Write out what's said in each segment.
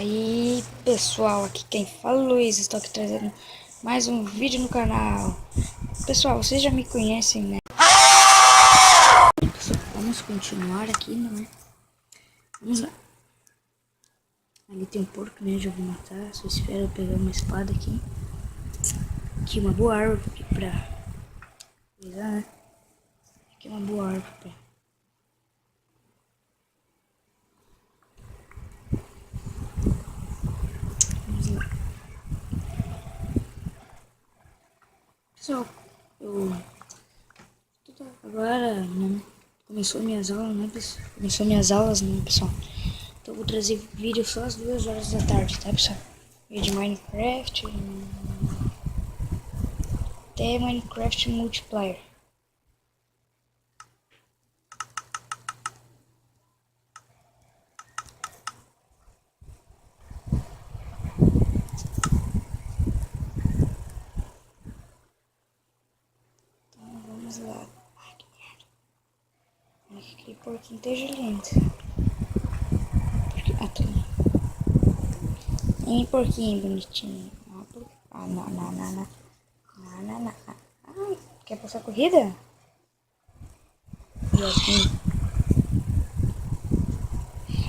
Aí pessoal, aqui quem fala é Luiz, estou aqui trazendo mais um vídeo no canal. Pessoal, vocês já me conhecem, né? Pessoal, vamos continuar aqui, né? Vamos lá. Ali tem um porco, né? Já vou matar, só espero eu pegar uma espada aqui. Aqui uma boa árvore aqui pra usar, né? Aqui uma boa árvore pra... Vamos lá. Pessoal, agora, né? Começou minhas aulas, né, pessoal? Então eu vou trazer vídeo só às 2 horas da tarde, tá, pessoal? Vídeo de Minecraft, até Minecraft multiplayer. Então vamos lá. Ai, que merda. Olha que aquele porquinho inteligente. Ah, tá. Hein, porquinho bonitinho. Ah, não, não, não, não. Não, não, não. Ah, quer passar corrida? E aqui.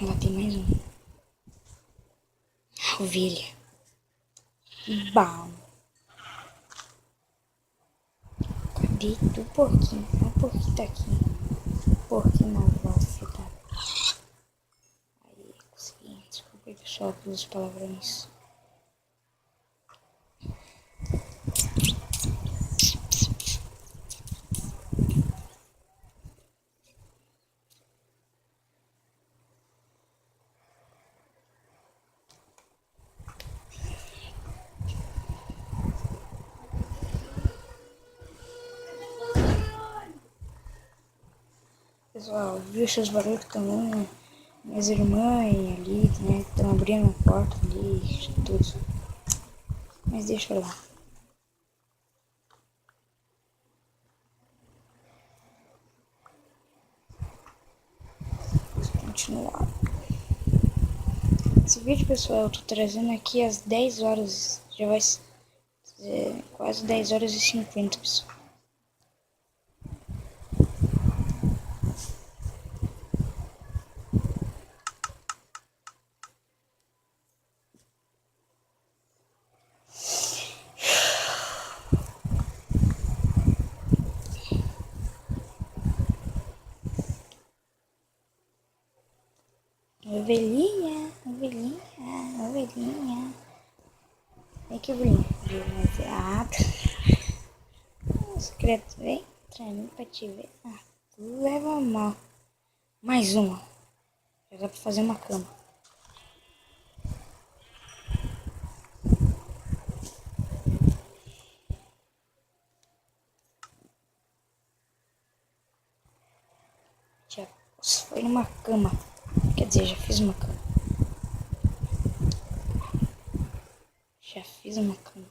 Lá tem mais um. Ovelha. Bom. Cadê o porquinho? O porquinho tá aqui. Porquinho malvado, tá? Aí, consegui. Desculpa aí, pessoal, pelos palavrões. Pessoal, viu seus barulhos também, né? Minhas irmãs ali, né? Estão abrindo a porta ali, tudo. Mas deixa lá. Vamos continuar. Esse vídeo, pessoal, eu tô trazendo aqui às 10 horas. Já vai ser quase 10 horas e 50, pessoal. Ovelhinha, ovelhinha, ovelhinha. Vem aqui, ovelhinha. Ah, secreto, vem pra mim pra te ver. Ah, tu leva mal. Mais uma. Já dá pra fazer uma cama. Já foi numa cama. Quer dizer, já fiz uma cama. Já fiz uma cama.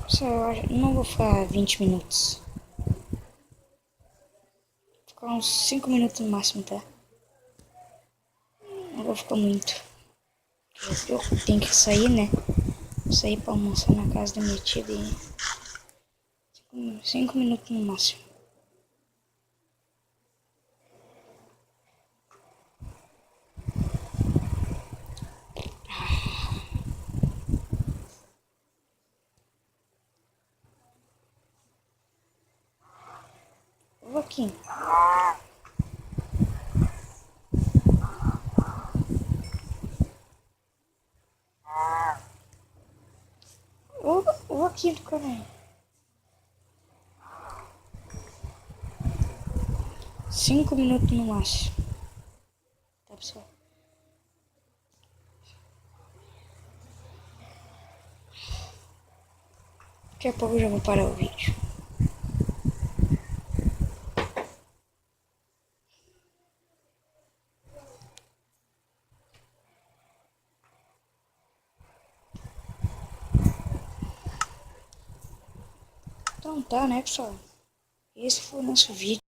Só não vou ficar 20 minutos. Vou ficar uns 5 minutos no máximo, tá? Não vou ficar muito. Eu tenho que sair, né? Vou sair pra almoçar na casa da minha tia e 5 minutos no máximo. Ô, Vaquinho. Ô, Vaquinho do caralho. 5 minutos no máximo. Tá, pessoal? Daqui a pouco eu já vou parar o vídeo. Então tá, né, pessoal? Esse foi o nosso vídeo.